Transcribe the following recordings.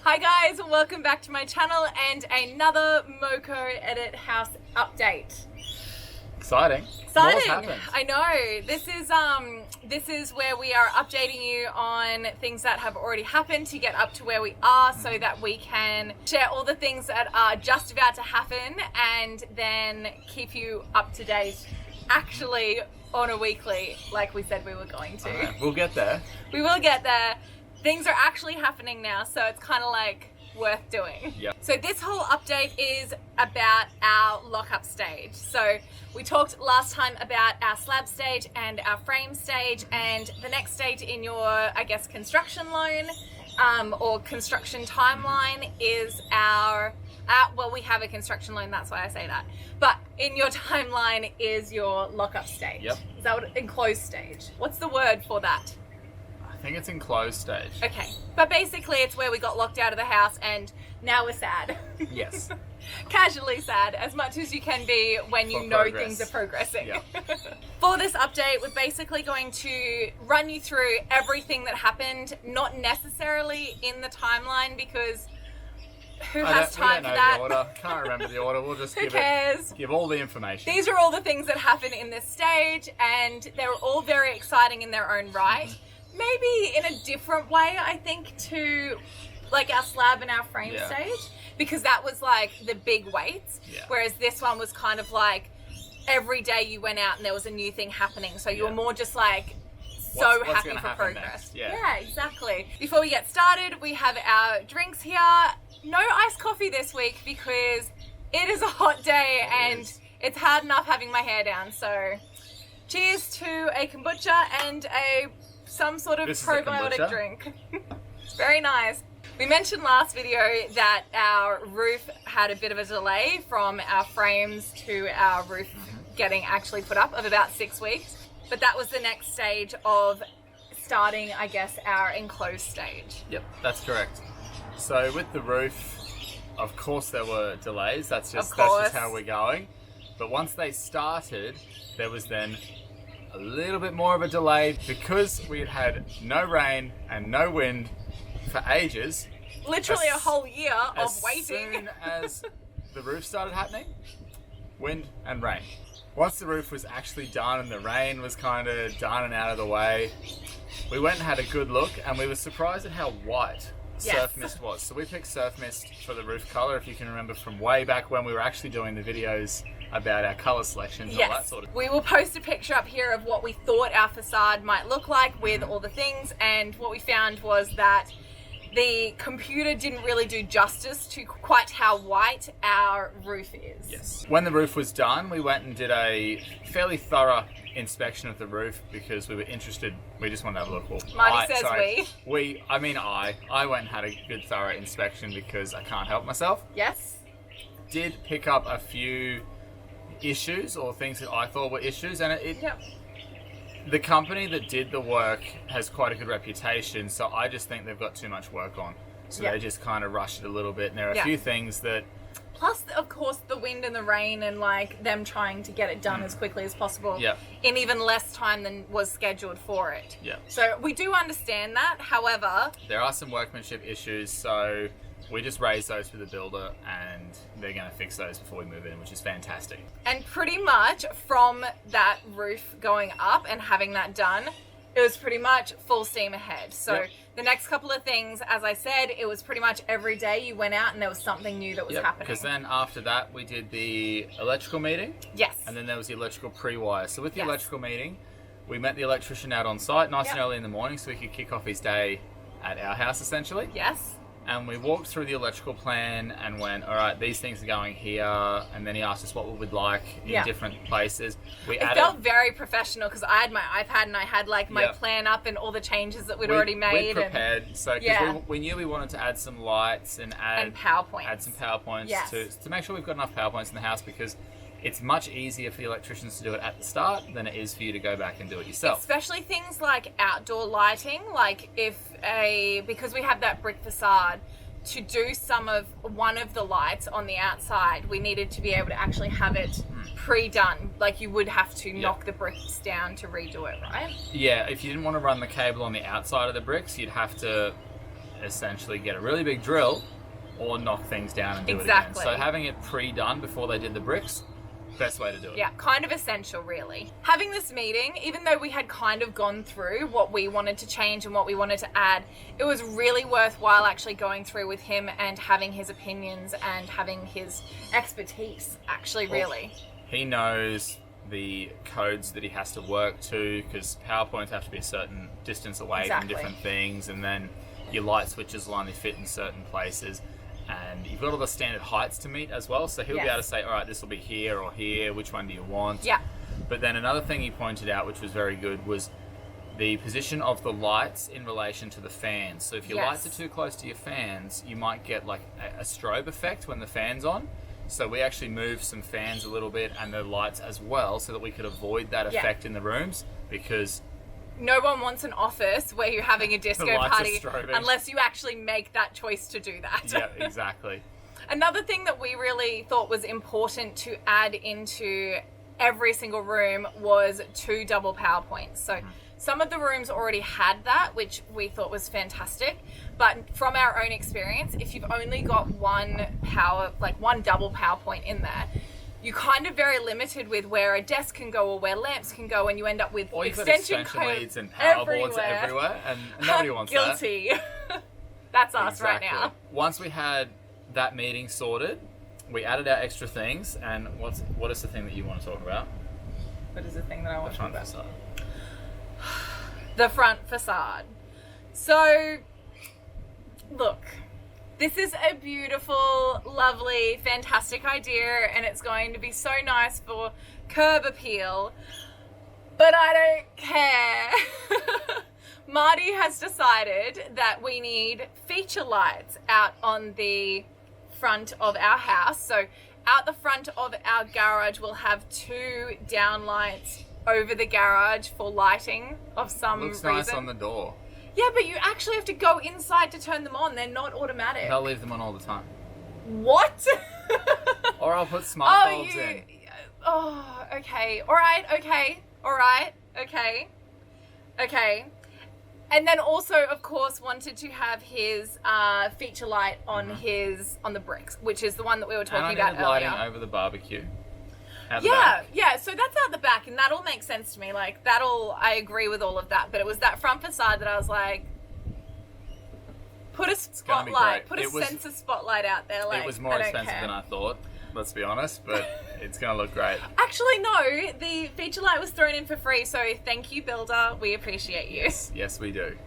Hi guys, welcome back to my channel and another MOCO Edit House update. Exciting. Exciting. More has happened. I know. This is where we are updating you on things that have already happened to get up to where we are so that we can share all the things that are just about to happen and then keep you up to date actually on a weekly like we said we were going to. Right, we'll get there. We will get there. Things are actually happening now, so it's kind of like worth doing. Yep. So this whole update is about our lockup stage. So we talked last time about our slab stage and our frame stage, and the next stage in your, I guess, construction loan or construction timeline is our, well, we have a construction loan, that's why I say that. But in your timeline is your lockup stage. Yep. Is that what, enclosed stage? What's the word for that? I think it's enclosed stage. Okay, but basically it's where we got locked out of the house and now we're sad. Yes. Casually sad, as much as you can be when you know things are progressing. Yep. For this update, we're basically going to run you through everything that happened, not necessarily in the timeline because who has time for that? The order. Can't remember the order. We'll just give all the information. These are all the things that happen in this stage and they're all very exciting in their own right. Maybe in a different way, I think, to like our slab and our frame stage, because that was like the big weights, whereas this one was kind of like every day you went out and there was a new thing happening, so you were more just like so happy for progress. Yeah, exactly. Before we get started, we have our drinks here. No iced coffee this week because it is a hot day and it's hard enough having my hair down, so cheers to a kombucha and some sort of probiotic drink. It's very nice. We mentioned last video that our roof had a bit of a delay from our frames to our roof getting actually put up of about 6 weeks. But that was the next stage of starting, I guess, our enclosed stage. Yep, that's correct. So with the roof, of course there were delays. That's just how we're going. But once they started, there was then a little bit more of a delay because we had had no rain and no wind for ages. Literally a whole year of waiting. As soon as the roof started happening, wind and rain. Once the roof was actually done and the rain was kind of done and out of the way, we went and had a good look and we were surprised at how white surf mist was. So we picked surf mist for the roof color, if you can remember from way back when we were actually doing the videos about our color selections and all that sort of. We will post a picture up here of what we thought our facade might look like with all the things, and what we found was that the computer didn't really do justice to quite how white our roof is. Yes. When the roof was done, we went and did a fairly thorough inspection of the roof because we were interested. We just wanted to have a look. Well, Marty says I went and had a good thorough inspection because I can't help myself. Yes. Did pick up a few issues or things that I thought were issues, and the company that did the work has quite a good reputation, so I just think they've got too much work on, so they just kind of rushed it a little bit, and there are a few things that, plus of course the wind and the rain and like them trying to get it done as quickly as possible in even less time than was scheduled for it. So we do understand that. However, there are some workmanship issues, so we just raised those with the builder and they're going to fix those before we move in, which is fantastic. And pretty much from that roof going up and having that done, it was pretty much full steam ahead. So the next couple of things, as I said, it was pretty much every day you went out and there was something new that was happening. Because then after that we did the electrical meeting. Yes. And then there was the electrical pre-wire. So with the electrical meeting, we met the electrician out on site nice and early in the morning so we could kick off his day at our house essentially. Yes. And we walked through the electrical plan and went, all right, these things are going here. And then he asked us what we would like in different places. It felt very professional because I had my iPad and I had like my plan up and all the changes that we'd already made. We prepared. So we knew we wanted to add some lights and PowerPoints. Add some PowerPoints to make sure we've got enough PowerPoints in the house, because it's much easier for the electricians to do it at the start than it is for you to go back and do it yourself. Especially things like outdoor lighting, like because we have that brick facade, to do one of the lights on the outside, we needed to be able to actually have it pre-done. Like you would have to knock the bricks down to redo it, right? Yeah, if you didn't want to run the cable on the outside of the bricks, you'd have to essentially get a really big drill or knock things down and do it again. So having it pre-done before they did the bricks, best way to do it. Yeah, kind of essential, really. Having this meeting, even though we had kind of gone through what we wanted to change and what we wanted to add, it was really worthwhile actually going through with him and having his opinions and having his expertise, actually, really. He knows the codes that he has to work to, because PowerPoints have to be a certain distance away from different things, and then your light switches will only fit in certain places. And you've got all the standard heights to meet as well, so he'll be able to say, all right, this will be here or here, which one do you want? Yeah. But then another thing he pointed out, which was very good, was the position of the lights in relation to the fans. So if your lights are too close to your fans, you might get like a strobe effect when the fan's on. So we actually moved some fans a little bit and the lights as well, so that we could avoid that effect in the rooms, because no one wants an office where you're having a disco party unless you actually make that choice to do that. Yeah, exactly. Another thing that we really thought was important to add into every single room was 2 double power points. So some of the rooms already had that, which we thought was fantastic. But from our own experience, if you've only got one double power point in there, you're kind of very limited with where a desk can go or where lamps can go, and you end up with extension leads and power boards everywhere, and nobody wants Guilty. that. That's us right now. Once we had that meeting sorted, we added our extra things, and what is the thing that you want to talk about? What is the thing that I want to talk about? Facade. The front facade. So, look. This is a beautiful, lovely, fantastic idea, and it's going to be so nice for curb appeal, but I don't care. Marty has decided that we need feature lights out on the front of our house. So out the front of our garage, we'll have 2 down lights over the garage for lighting of some reason. Looks nice on the door. Yeah, but you actually have to go inside to turn them on. They're not automatic. They'll leave them on all the time. What? Or I'll put smart bulbs in. Oh, okay. All right, okay. All right, okay. Okay. And then also, of course, wanted to have his feature light on on the bricks, which is the one that we were talking about earlier. Lighting over the barbecue. Yeah, so that's out the back, and that all makes sense to me. Like, I agree with all of that, but it was that front facade that I was like, put a spotlight, put a sensor spotlight out there. Like, it was more expensive than I thought, let's be honest, but it's going to look great. Actually, no, the feature light was thrown in for free, so thank you, builder. We appreciate you. Yes, we do.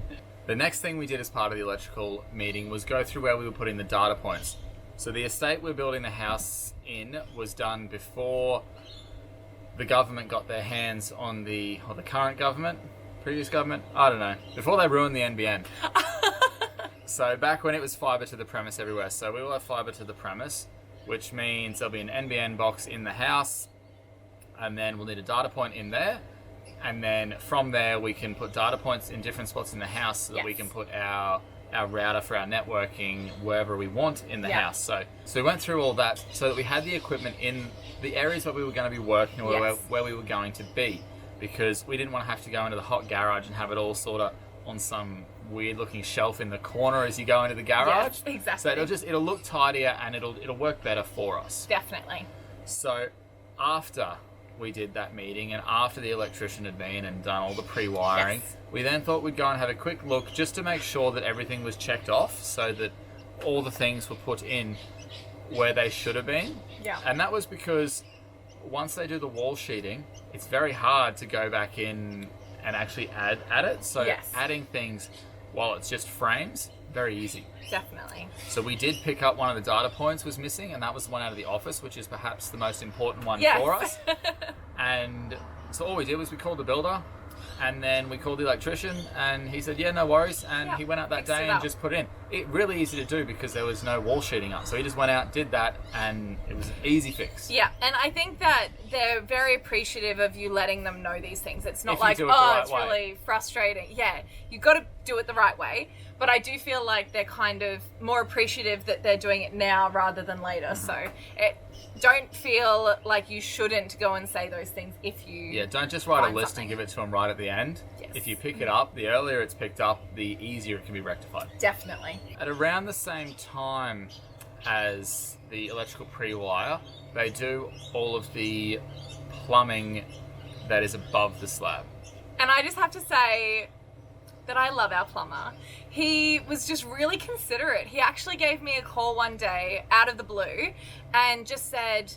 The next thing we did as part of the electrical meeting was go through where we were putting the data points. So the estate we're building the house in was done before the government got their hands on the current government, previous government, I don't know, before they ruined the NBN. So back when it was fibre to the premise everywhere, so we will have fibre to the premise, which means there'll be an NBN box in the house, and then we'll need a data point in there, and then from there we can put data points in different spots in the house so that we can put our router for our networking wherever we want in the house. So we went through all that so that we had the equipment in the areas where we were going to be working or where we were going to be, because we didn't want to have to go into the hot garage and have it all sort of on some weird looking shelf in the corner as you go into the garage. Yes, exactly. So it'll look tidier and it'll work better for us. Definitely. So after we did that meeting and after the electrician had been and done all the pre-wiring, we then thought we'd go and have a quick look just to make sure that everything was checked off so that all the things were put in where they should have been. Yeah. And that was because once they do the wall sheeting, it's very hard to go back in and actually add it. So adding things while it's just frames, very easy. Definitely. So we did pick up one of the data points was missing, and that was the one out of the office, which is perhaps the most important one for us. And so all we did was we called the builder, and then we called the electrician, and he said, yeah, no worries. And he went out that day and just put in. It really easy to do because there was no wall sheeting up. So he just went out, did that, and it was an easy fix. Yeah, and I think that they're very appreciative of you letting them know these things. It's not like, it's really frustrating. Yeah, you got to do it the right way. But I do feel like they're kind of more appreciative that they're doing it now rather than later. So don't feel like you shouldn't go and say those things if you... Yeah, don't just write a list and give it to them right at the end. Yes. If you pick it up, the earlier it's picked up, the easier it can be rectified. Definitely. Definitely. At around the same time as the electrical pre-wire, they do all of the plumbing that is above the slab. And I just have to say that I love our plumber. He was just really considerate. He actually gave me a call one day out of the blue and just said,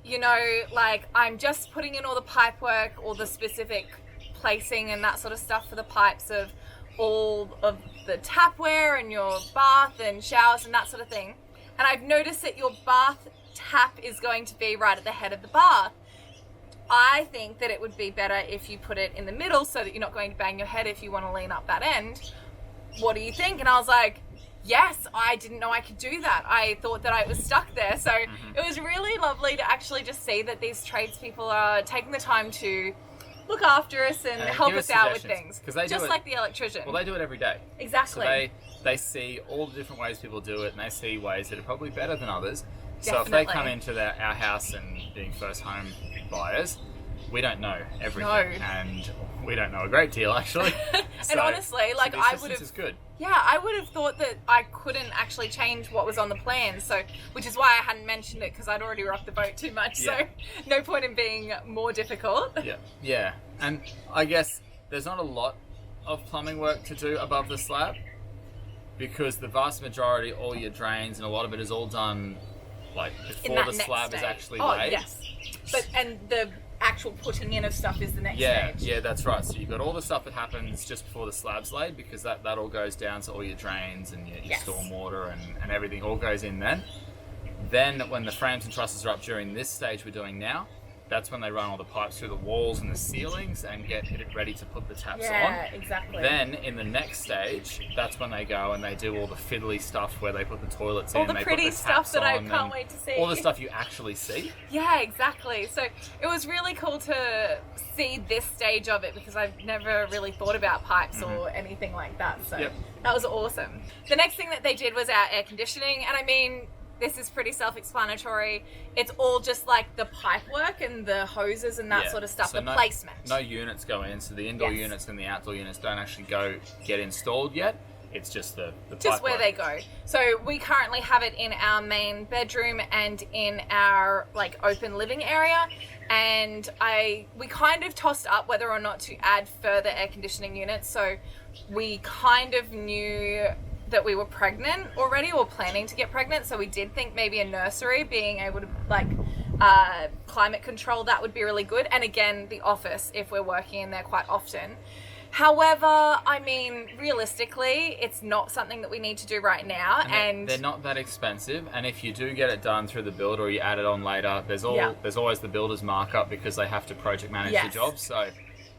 you know, like, I'm just putting in all the pipe work, all the specific placing and that sort of stuff for the pipes of all of the tapware and your bath and showers and that sort of thing. And I've noticed that your bath tap is going to be right at the head of the bath. I think that it would be better if you put it in the middle so that you're not going to bang your head if you want to lean up that end. What do you think? And I was like, yes, I didn't know I could do that. I thought that I was stuck there. So it was really lovely to actually just see that these tradespeople are taking the time to look after us and help us out with things. Just like the electrician. Well, they do it every day. Exactly. So they see all the different ways people do it, and they see ways that are probably better than others. Definitely. So if they come into our house and being first home buyers, we don't know everything, and we don't know a great deal actually. And honestly, like, so I would have, is good. Yeah, I would have thought that I couldn't actually change what was on the plan. So, which is why I hadn't mentioned it, because I'd already rocked the boat too much. Yeah. So, no point in being more difficult. Yeah. And I guess there's not a lot of plumbing work to do above the slab, because the vast majority, all your drains and a lot of it is all done like before the slab is actually laid. Yes. And the actual putting in of stuff is the next stage. Yeah, that's right. So you've got all the stuff that happens just before the slab's laid, because that all goes down to all your drains and your stormwater and everything all goes in then. Then when the frames and trusses are up during this stage we're doing now, that's when they run all the pipes through the walls and the ceilings and get it ready to put the taps on. Yeah, exactly. Then in the next stage, that's when they go and they do all the fiddly stuff where they put the toilets in, all the they pretty put the stuff taps that I on, can't wait to see. all the stuff you actually see. Yeah, exactly. So it was really cool to see this stage of it, because I've never really thought about pipes or anything like that. So that was awesome. The next thing that they did was our air conditioning, and I mean, this is pretty self-explanatory. It's all just like the pipe work and the hoses and that sort of stuff, so the placement. No units go in, so the indoor units and the outdoor units don't actually get installed yet. It's just the just pipe where work. they go. So we currently have it in our main bedroom and in our like open living area. And we kind of tossed up whether or not to add further air conditioning units. So we kind of knew that we were pregnant already, or planning to get pregnant, so we did think maybe a nursery, being able to like climate control, that would be really good. And again, the office, if we're working in there quite often. However, I mean, realistically, it's not something that we need to do right now, and they're not that expensive. And if you do get it done through the builder or you add it on later, there's always the builder's markup, because they have to project manage the job. So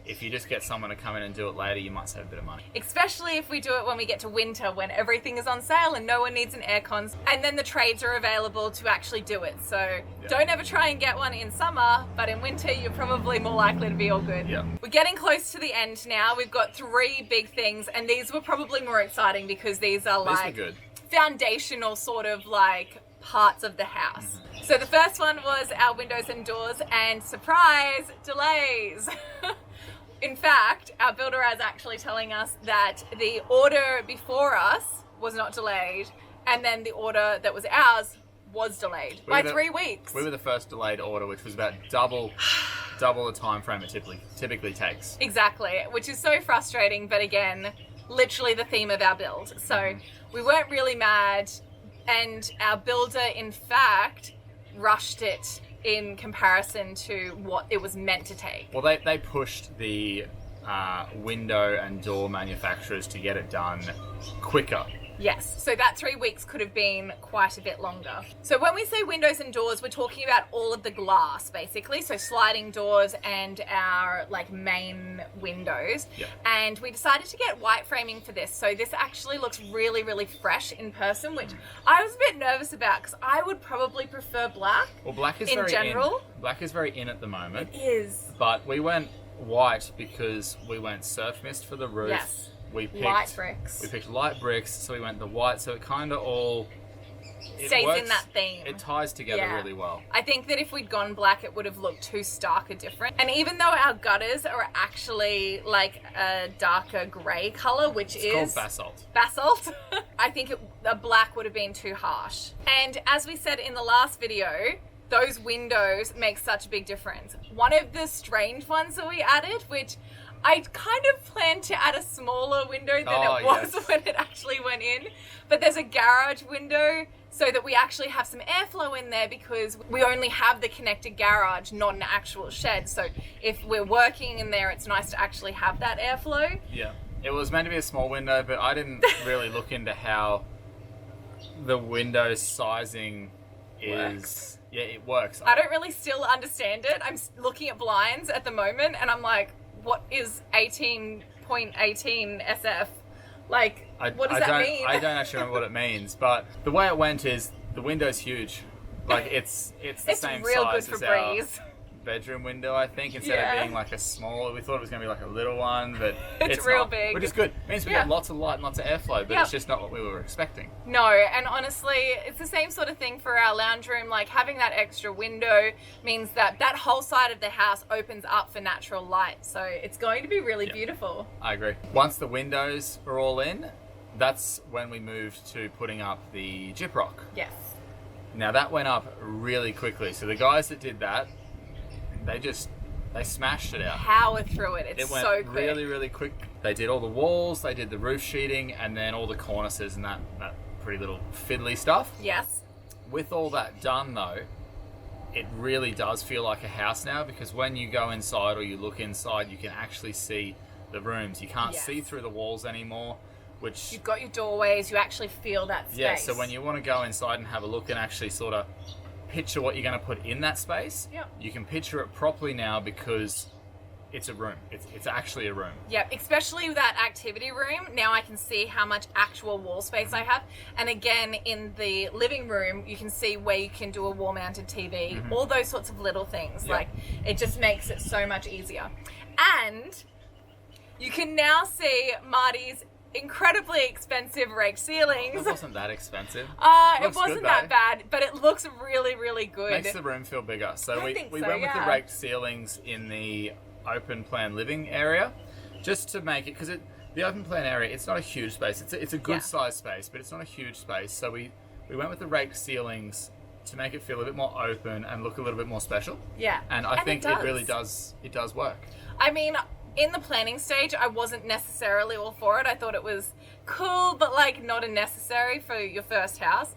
if you just get someone to come in and do it later, you might save a bit of money. Especially if we do it when we get to winter, when everything is on sale and no one needs an aircon. And then the trades are available to actually do it. So don't ever try and get one in summer, but in winter, you're probably more likely to be all good. Yeah. We're getting close to the end now. We've got 3 big things, and these were probably more exciting because these are like foundational sort of like parts of the house. So the first one was our windows and doors, and surprise, delays. In fact, our builder is actually telling us that the order before us was not delayed, and then the order that was ours was delayed by 3 weeks. We were the first delayed order, which was about double the time frame it typically takes. Exactly, which is so frustrating, but again, literally the theme of our build. So we weren't really mad, and our builder, in fact, rushed it in comparison to what it was meant to take. Well, they pushed the window and door manufacturers to get it done quicker. Yes, so that 3 weeks could have been quite a bit longer. So when we say windows and doors, we're talking about all of the glass, basically. So sliding doors and our like main windows. Yep. And we decided to get white framing for this. So this actually looks really, really fresh in person, which I was a bit nervous about, because I would probably prefer black. Well, black is Black is very in at the moment. It is. But we went white because we went surf mist for the roof. Yes. We picked light bricks. We picked light bricks, so we went the white, so it kind of all stays works, in that theme. It ties together really well. I think that if we'd gone black, it would have looked too stark or different. And even though our gutters are actually like a darker grey colour, which is called basalt. Basalt. I think a black would have been too harsh. And as we said in the last video, those windows make such a big difference. One of the strange ones that we added, which I kind of planned to add a smaller window than it was when it actually went in. But there's a garage window so that we actually have some airflow in there, because we only have the connected garage, not an actual shed. So if we're working in there, it's nice to actually have that airflow. Yeah. It was meant to be a small window, but I didn't really look into how the window sizing is. Yeah, it works. I don't really still understand it. I'm looking at blinds at the moment and I'm like, what is 18.18 SF? Like, what does that mean? I don't actually remember what it means, but the way it went is the window's huge. Like, it's the same real size good as for our breeze. bedroom window, I think, instead of being like a small. We thought it was going to be like a little one, but it's real not, big. which is good. It means we get lots of light and lots of airflow, but it's just not what we were expecting. No, and honestly, it's the same sort of thing for our lounge room. Like, having that extra window means that that whole side of the house opens up for natural light. So it's going to be really beautiful. I agree. Once the windows are all in, that's when we moved to putting up the gyprock. Yes. Now that went up really quickly. So the guys that did that, they smashed it out. Power through it. It's It went so quick. really, really quick. They did all the walls, they did the roof sheeting, and then all the cornices and that pretty little fiddly stuff. Yes. With all that done though, it really does feel like a house now, because when you go inside or you look inside, you can actually see the rooms. You can't see through the walls anymore, which... You've got your doorways, you actually feel that space. Yeah, so when you want to go inside and have a look and actually sort of picture what you're going to put in that space, you can picture it properly now, because it's a room. It's actually a room. Yeah, especially that activity room. Now I can see how much actual wall space I have. And again, in the living room, you can see where you can do a wall-mounted TV, all those sorts of little things. Like, it just makes it so much easier. And you can now see Marty's incredibly expensive rake ceilings. It wasn't that expensive. It wasn't that bad, but it looks really, really good. Makes the room feel bigger. So we went with the raked ceilings in the open plan living area, just to make it, because the open plan area, it's not a huge space. It's a good size space, but it's not a huge space. So we went with the raked ceilings to make it feel a bit more open and look a little bit more special. Yeah. And I think it really does. It does work. I mean, in the planning stage, I wasn't necessarily all for it. I thought it was cool, but like not a necessary for your first house.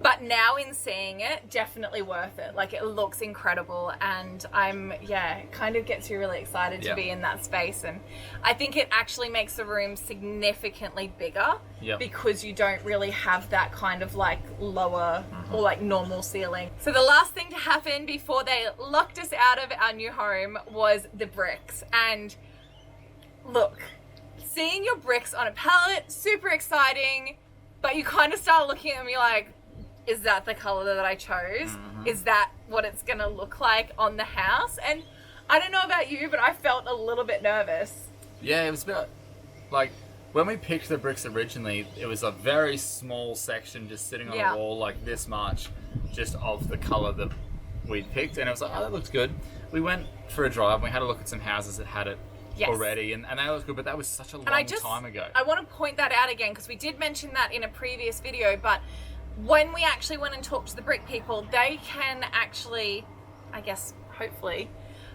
But now in seeing it, definitely worth it. Like, it looks incredible, and it kind of gets you really excited to be in that space. And I think it actually makes the room significantly bigger because you don't really have that kind of like lower or like normal ceiling. So the last thing to happen before they locked us out of our new home was the bricks. And look, seeing your bricks on a pallet, super exciting, but you kind of start looking at them, you're like, is that the color that I chose? Is that what it's going to look like on the house? And I don't know about you, but I felt a little bit nervous. Yeah, it was about, like, when we picked the bricks originally, it was a very small section just sitting on a wall like this much, just of the color that we'd picked. And it was like, oh, that looks good. We went for a drive and we had a look at some houses that had it already, and that was good, but that was such a long time ago. I want to point that out again, because we did mention that in a previous video, but when we actually went and talked to the brick people, they can actually, I guess, hopefully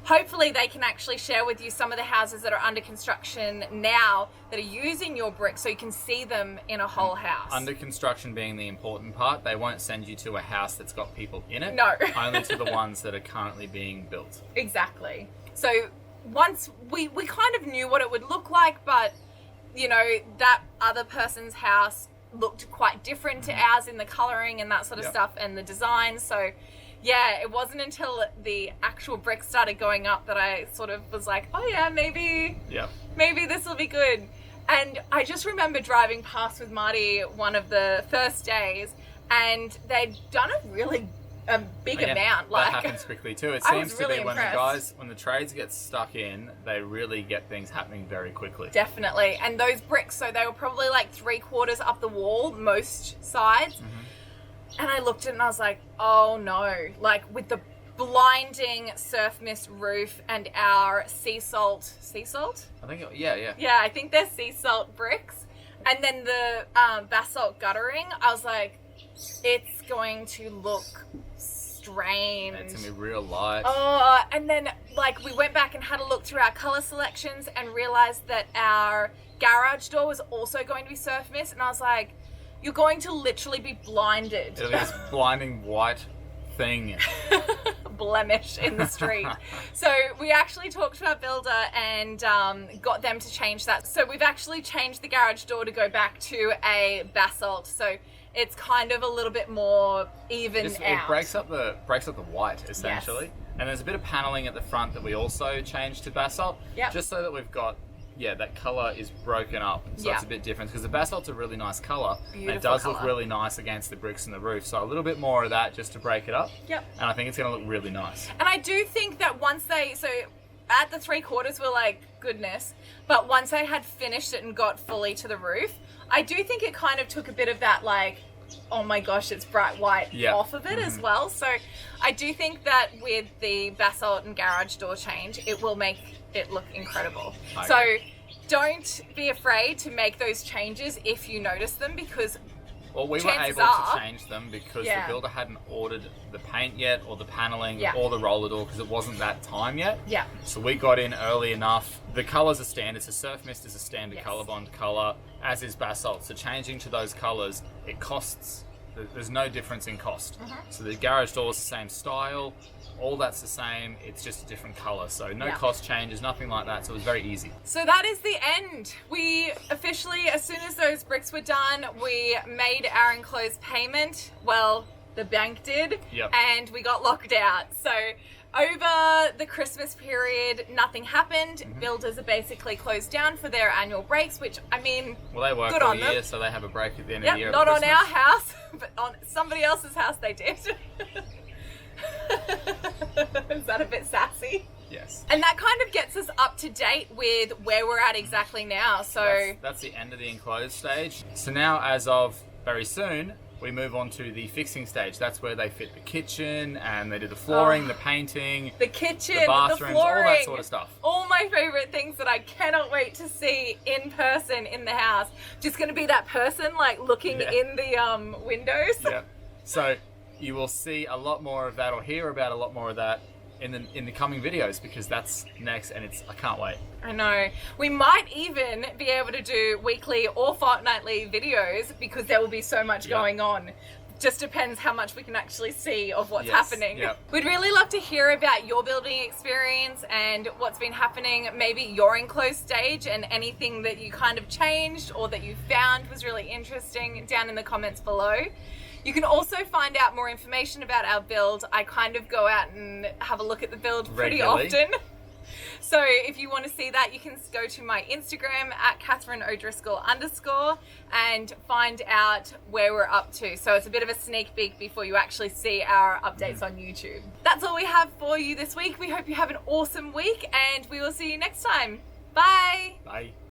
they can actually share with you some of the houses that are under construction now that are using your bricks, so you can see them in a whole house. Under construction being the important part, they won't send you to a house that's got people in it. No. Only to the ones that are currently being built. Exactly. So once we kind of knew what it would look like, but, you know, that other person's house looked quite different to ours in the colouring and that sort of stuff and the design. So yeah, it wasn't until the actual bricks started going up that I sort of was like, oh yeah, maybe this will be good. And I just remember driving past with Marty one of the first days, and they'd done a big amount. Like, that happens quickly too. It I seems was to really be impressed. when the trades get stuck in, they really get things happening very quickly. Definitely. And those bricks, so they were probably like 3/4 up the wall, most sides. And I looked at it and I was like, oh no. Like with the blinding surf mist roof and our sea salt? I think, yeah. Yeah, I think they're sea salt bricks. And then the basalt guttering, I was like, it's going to look strange. It's going to be real light. Oh, and then like we went back and had a look through our color selections and realized that our garage door was also going to be surf mist. And I was like, you're going to literally be blinded. It'll be this blinding white thing. Blemish in the street. So we actually talked to our builder and got them to change that. So we've actually changed the garage door to go back to a basalt. So it's kind of a little bit more even out. It breaks up the white essentially. Yes. And there's a bit of paneling at the front that we also changed to basalt. Yep. Just so that we've got, that colour is broken up. So it's a bit different because the basalt's a really nice colour. And it does look really nice against the bricks and the roof. So a little bit more of that just to break it up. Yep. And I think it's going to look really nice. And I do think that once so at the 3/4 we're like, goodness. But once they had finished it and got fully to the roof, I do think it kind of took a bit of that like, oh my gosh, it's bright white off of it as well. So I do think that with the basalt and garage door change, it will make it look incredible. So don't be afraid to make those changes if you notice them, because we were able to change them because the builder hadn't ordered the paint yet or the paneling or the roller door because it wasn't that time yet. Yeah. So we got in early enough. The colours are standard. So surf mist is a standard colour bond colour, as is basalt. So changing to those colours, it costs. There's no difference in cost. So the garage door is the same style. All that's the same. It's just a different colour. So no cost changes, nothing like that. So it was very easy. So that is the end. We officially, as soon as those bricks were done, we made our enclosed payment. Well, the bank did. Yep. And we got locked out. So over the Christmas period, nothing happened. Builders are basically closed down for their annual breaks, which, I mean, well, they work all year, so they have a break at the end of the year. Not on our house, but on somebody else's house they did. Is that a bit sassy? Yes. And that kind of gets us up to date with where we're at exactly now. So that's the end of the enclosed stage. So now, as of very soon, we move on to the fixing stage. That's where they fit the kitchen and they do the flooring, the painting, the kitchen, the bathrooms, all that sort of stuff. All my favorite things that I cannot wait to see in person in the house. Just going to be that person like looking in the windows. Yeah. So you will see a lot more of that, or hear about a lot more of that in the coming videos, because that's next, and I can't wait. I know. We might even be able to do weekly or fortnightly videos because there will be so much going on. Just depends how much we can actually see of what's happening. Yep. We'd really love to hear about your building experience and what's been happening, maybe your enclosed stage, and anything that you kind of changed or that you found was really interesting down in the comments below. You can also find out more information about our build. I kind of go out and have a look at the build pretty often. So if you want to see that, you can go to my Instagram at @KatherineO'Driscoll_ and find out where we're up to. So it's a bit of a sneak peek before you actually see our updates on YouTube. That's all we have for you this week. We hope you have an awesome week, and we will see you next time. Bye. Bye.